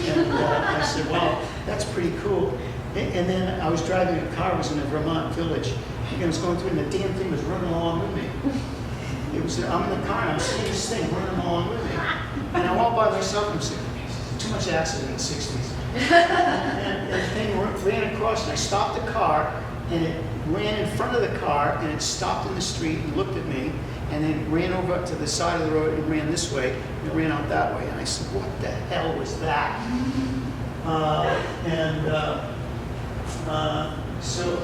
And I said, wow, that's pretty cool. And then I was driving a car, it was in a Vermont village. And I was going through, and the damn thing was running along with me. I'm in the car, and I'm seeing this thing running along with me. And I'm all by myself, and I'm saying, too much accident in the 60s. And the thing ran across, and I stopped the car, and it ran in front of the car, and it stopped in the street and looked at me, and then ran over up to the side of the road and ran this way, and it ran out that way. And I said, what the hell was that? So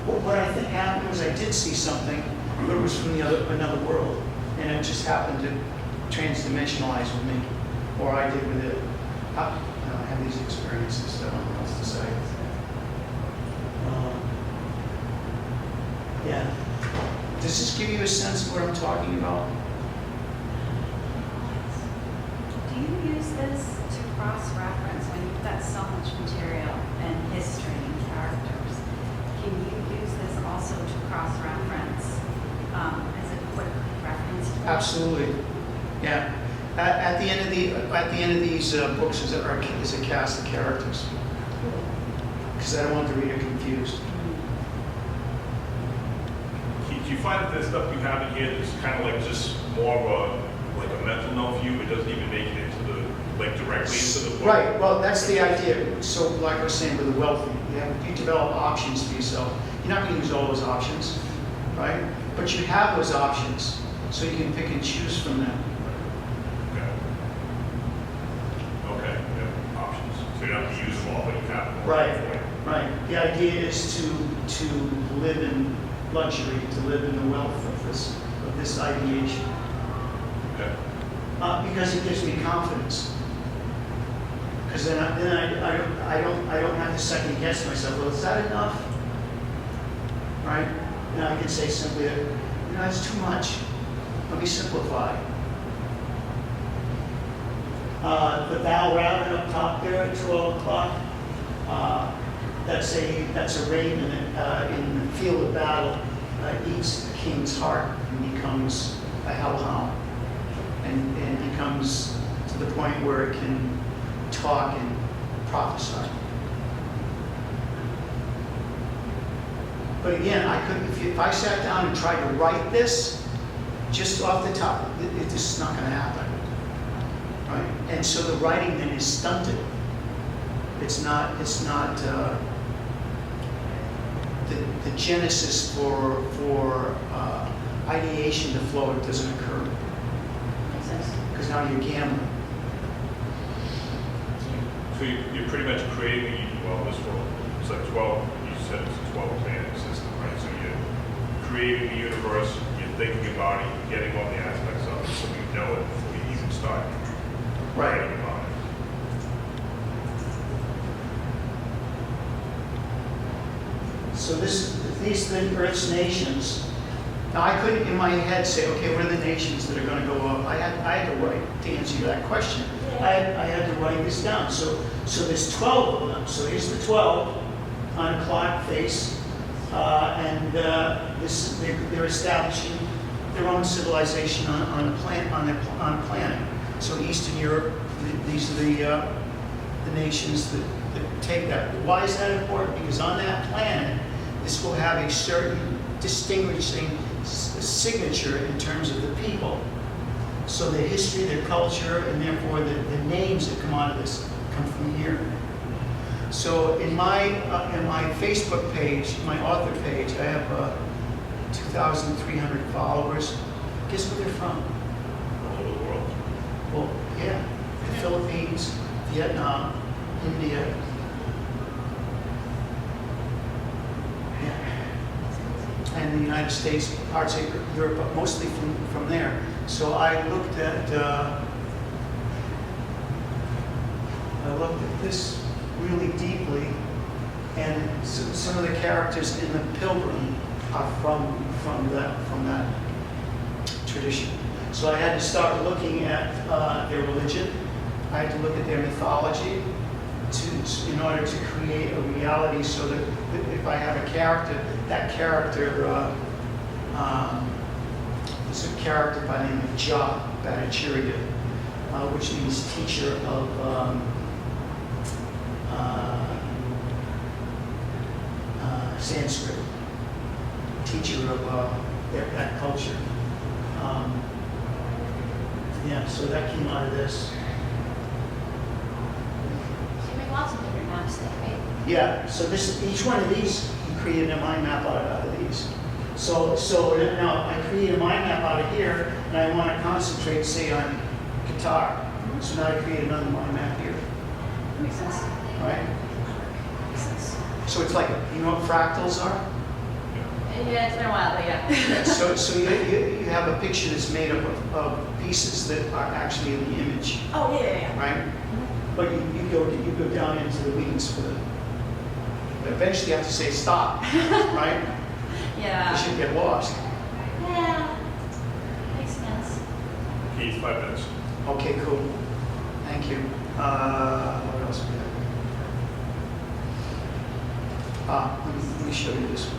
what I think happened was I did see something, but it was from another world, and it just happened to transdimensionalize with me, or I did with it. I have these experiences, so I don't know what else to say. Yeah. Does this give you a sense of what I'm talking about? Do you use this to cross-reference when you've got so much material and history and characters? Can you use this also to cross-reference as a quick reference point? Absolutely. Yeah. At the end of these books is a cast of characters, because I don't want the reader confused. Keith, you you find that the stuff you have in here is kind of like just more of a mental note for you? It doesn't even make it into the, like directly into the book? Right, well, that's the idea. So like I was saying with the wealthy, you develop options for yourself. You're not going to use all those options, right? But you have those options, so you can pick and choose from them. Okay. Okay, yeah, options. So you don't have to use them all, but you have them all. Right, right. The idea is to live in luxury, to live in the wealth of this ideation. Okay. Because it gives me confidence. Because then I don't have to second guess myself. Well, is that enough? Right? And I can say simply, it's too much. Let me simplify. The bow rabbit up top there at 12 o'clock. That's a raven that in the field of battle eats the king's heart and becomes a hellhound, and becomes to the point where it can talk and prophesy. But again, I couldn't. If I sat down and tried to write this just off the top, it's just not going to happen, right? And so the writing then is stunted. It's not. The genesis for ideation to flow, it doesn't occur. Makes sense. Because now you're gambling. So you're pretty much creating, well, this world, it's like 12, you said it's a 12-planet system, right? So you're creating the universe, you're thinking about it, you're getting all the aspects of it, so you know it before you even start writing about it. So these are the Earth's nations. Now I couldn't in my head say, okay, what are the nations that are going to go up? I had to write to answer that question. I had to write this down. So there's 12 of them. So here's the 12 on a clock face, and they're establishing their own civilization on a planet. So Eastern Europe, these are the nations that take that. Why is that important? Because on that planet, this will have a certain distinguishing signature in terms of the people. So the history, their culture, and therefore the names that come out of this come from here. So in my Facebook page, my author page, I have 2,300 followers. Guess where they're from? All over the world. Well, yeah, the Philippines, Vietnam, India. And the United States, parts of Europe, but mostly from there. So I looked at this really deeply, and some of the characters in the Pilgrim are from that tradition. So I had to start looking at their religion. I had to look at their mythology in order to create a reality, so that if I have a character, that character is a character by the name of Ja Bhattacharya, which means teacher of Sanskrit, teacher of that culture. So that came out of this. So you make lots of different maps then, right? Yeah, so each one of these, you created a mind map out of these. So now I create a mind map out of here, and I want to concentrate, say, on guitar. So now I create another mind map here, Makes sense. right? Makes sense. So it's like, you know what fractals are? Yeah, it's been a while, but yeah. Yeah, so you have a picture that's made up of pieces that are actually in the image, Oh, yeah. right? But you go down into the weeds for the. Eventually, you have to say stop, right? Yeah. You should get lost. Yeah. Makes sense. Keith, 5 minutes. Okay, cool. Thank you. What else we have? Let me show you this one.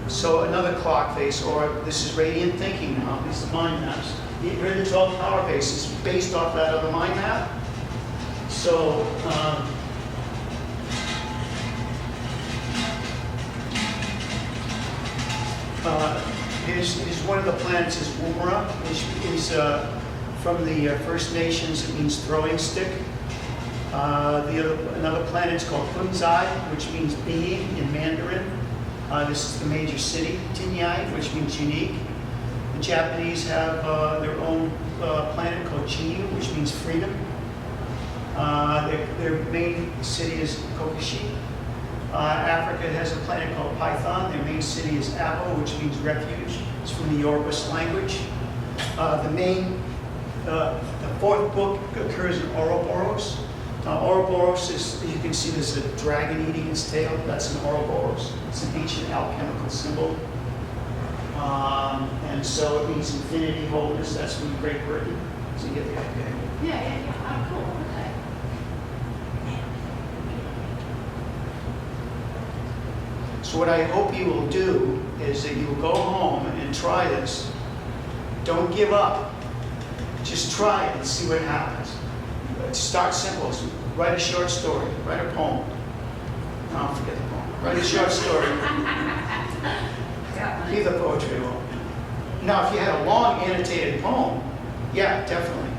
So another clock face, or this is radiant thinking now. These are mind maps. Here are the 12 power faces based off that other mind map. So Here's one of the planets is Woomera, which is from the First Nations. It means throwing stick. Another planet is called Punzai, which means being in Mandarin. This is the major city, Tinyai, which means unique. The Japanese have their own planet called Chinyu, which means freedom. Their main city is Kokishi. Africa has a planet called Python. Their main city is Abo, which means refuge. It's from the Yoruba language. The fourth book occurs in Ouroboros. Now, Ouroboros is, you can see there's a dragon eating its tail. That's an Ouroboros. It's an ancient alchemical symbol. And so it means infinity, wholeness. That's from Great Britain. So you get the idea. Yeah. Oh, cool, okay. So what I hope you will do is that you will go home and try this. Don't give up. Just try it and see what happens. Start simple. So write a short story. Write a poem. No, forget the poem. Write a short story. Leave the poetry alone. Now, if you had a long annotated poem, yeah, definitely.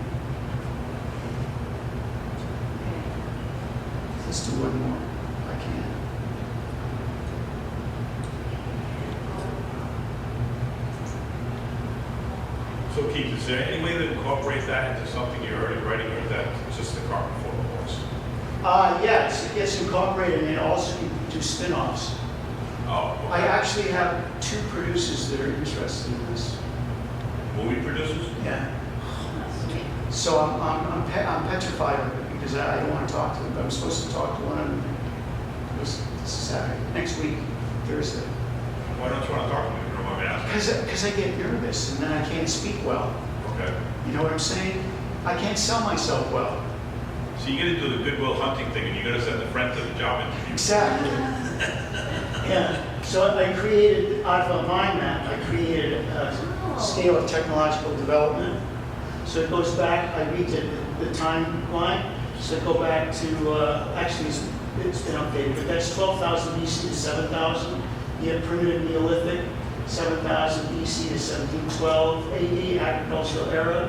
Let's do one more. I can. So Keith, is there any way to incorporate that into something you're already writing, or is that just the cart before the horse? Yes, it gets incorporated, and also you do spin-offs. Oh, okay. I actually have 2 producers that are interested in this. Movie producers? Yeah. So I'm petrified of it because I don't want to talk to them. But I'm supposed to talk to one of them this Saturday, next week, Thursday. Why don't you want to talk to me? You don't want me to ask? Because I get nervous and then I can't speak well. Okay. You know what I'm saying? I can't sell myself well. So you got to do the Goodwill Hunting thing, and you got to send a friend to the job interview. Exactly. Yeah. So I created, out of a mind map, I created a scale of technological development. So it goes back, I read the timeline. So go back to, actually it's been updated, but that's 12,000 BC to 7,000. You have primitive Neolithic, 7,000 BC to 1712 AD, agricultural era.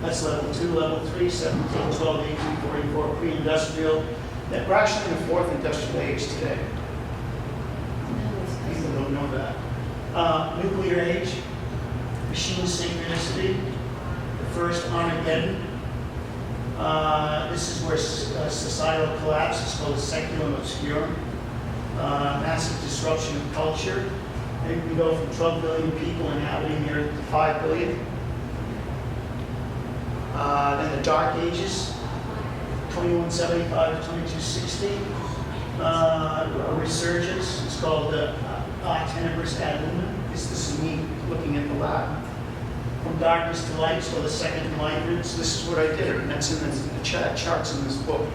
That's level 2, level 3, 1712 AD, 44 pre-industrial. We're actually in the 4th industrial age today. People don't know that. Nuclear age, machine synchronicity, the first Armageddon. This is where societal collapse is called seculum obscurum. Massive disruption of culture. And we go from 12 billion people inhabiting the Earth to 5 billion. Then the Dark Ages, 2175 to 2260. A resurgence. It's called the Tenebris ad lumina. This is me looking at the Latin. From darkness to light, so the second enlightenment. So this is what I did, and that's in the charts in this book.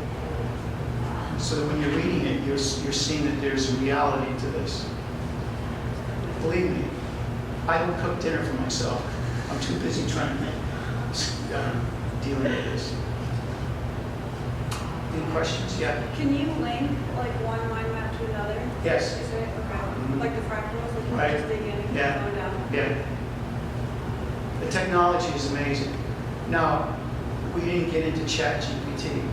So that when you're reading it, you're seeing that there's a reality to this. Believe me, I don't cook dinner for myself. I'm too busy trying to dealing with this. Any questions? Yeah. Can you link like one mind map to another? Yes. Is it okay? Mhm. Like the fractals, like you Right. just dig in and keep Yeah. going down? Yeah. The technology is amazing. Now, we didn't get into ChatGPT,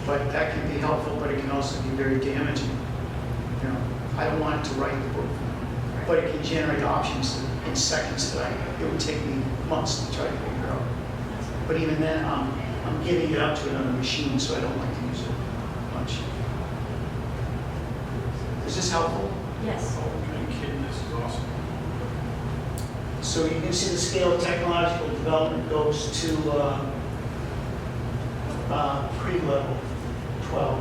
but that can be helpful, but it can also be very damaging. You know, I don't want it to write the book, but it can generate options in seconds that it would take me months to try to figure out. But even then, I'm giving it up to another machine, so I don't like to use it much. Is this helpful? Yes. Oh, are you kidding? This is awesome. So you can see the scale of technological development goes to pre-level 12.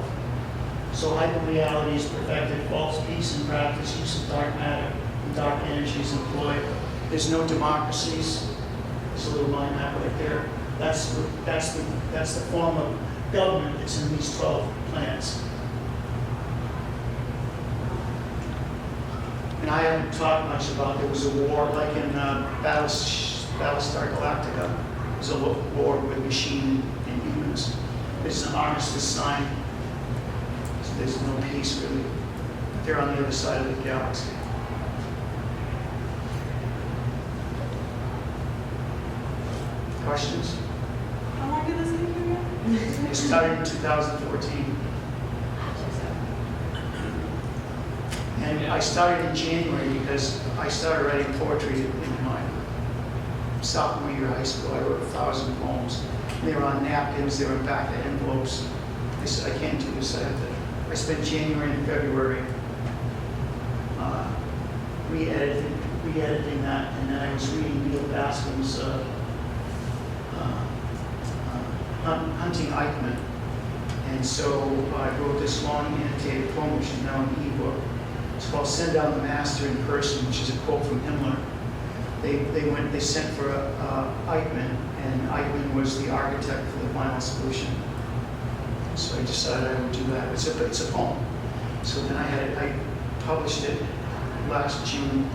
So hyperreality is perfected, false peace and practice, use of dark matter and dark energy is employed. There's no democracies. There's a little mind map right there. That's the form of government that's in these 12 planets. And I haven't talked much about, there was a war, like in Battlestar Galactica, there was a war with machine and humans. There's an armistice sign, so there's no peace really. They're on the other side of the galaxy. Questions? How long did this take you again? It started in 2014. And I started in January because I started writing poetry in my sophomore year of high school. I wrote 1,000 poems. They were on napkins, they were back of envelopes. I said, I can't do this. I spent January and February re-editing that, and then I was reading Neil Bascom's Hunting Eichmann. And so I wrote this long annotated poem, which is now an ebook. It's called Send Down the Master in Person, which is a quote from Himmler. They sent for Eichmann, and Eichmann was the architect for the final solution. So I decided I would do that. It's a poem. So then I published it last June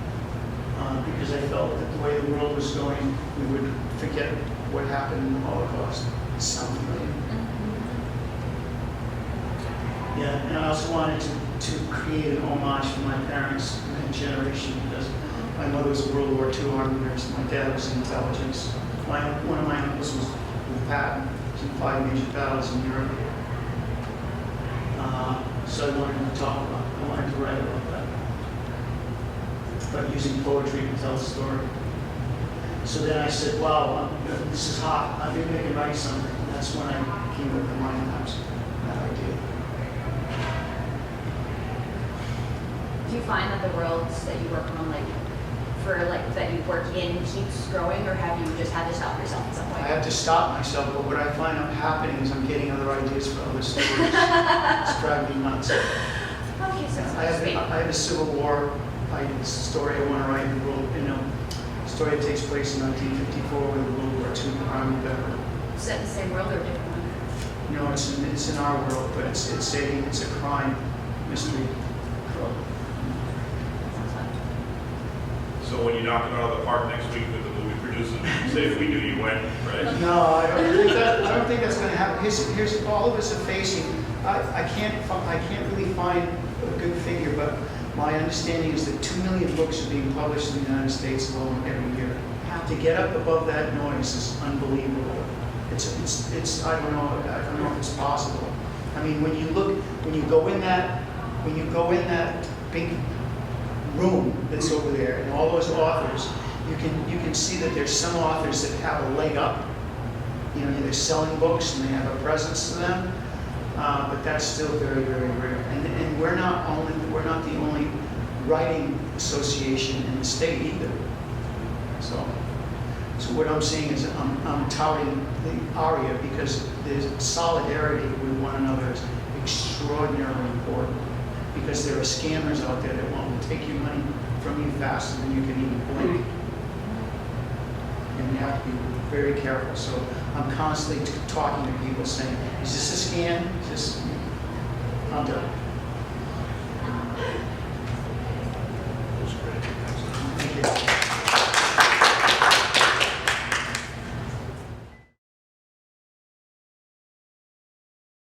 because I felt that the way the world was going, we would forget what happened in the Holocaust. It sounds familiar. Yeah, and I also wanted to create an homage for my parents and that generation because my mother was a World War II Army nurse. My dad was in intelligence. One of my uncles was with Patton. He was in 5 major battles in Europe. So I wanted to write about that. But using poetry to tell a story. So then I said, wow, this is hot. Maybe I can write something. And that's when I came up with the mind maps, that idea. Do you find that the worlds that you work on, that you work in, keeps growing, or have you just had to stop yourself at some point? I have to stop myself, but what I find happening is I'm getting other ideas for other stories. It's driving me nuts. Okay, so I have a Civil War story I want to write in the world, a story that takes place in 1954 with the World War II Army veteran. set in the same world or a different one? No, it's in our world, but it's a crime mystery. Sounds fun. So when you knock it out of the park next week with the movie producers, say if we do, you win, right? No, I don't think that's going to happen. Here's all of us are facing. I can't really find a good figure, but my understanding is that 2 million books are being published in the United States alone every year. To get up above that noise is unbelievable. It's I don't know if it's possible. I mean, when you go in that big room that's over there, and all those authors, you can see that there's some authors that have a leg up. You know, they're selling books and they have a presence to them, but that's still very, very rare. And we're not the only writing association in the state either. So what I'm saying is I'm touting the ARIA because the solidarity with one another is extraordinarily important. Because there are scammers out there that will take your money from you faster than you can even blink. And you have to be very careful. So I'm constantly talking to people saying, is this a scam? I'm done.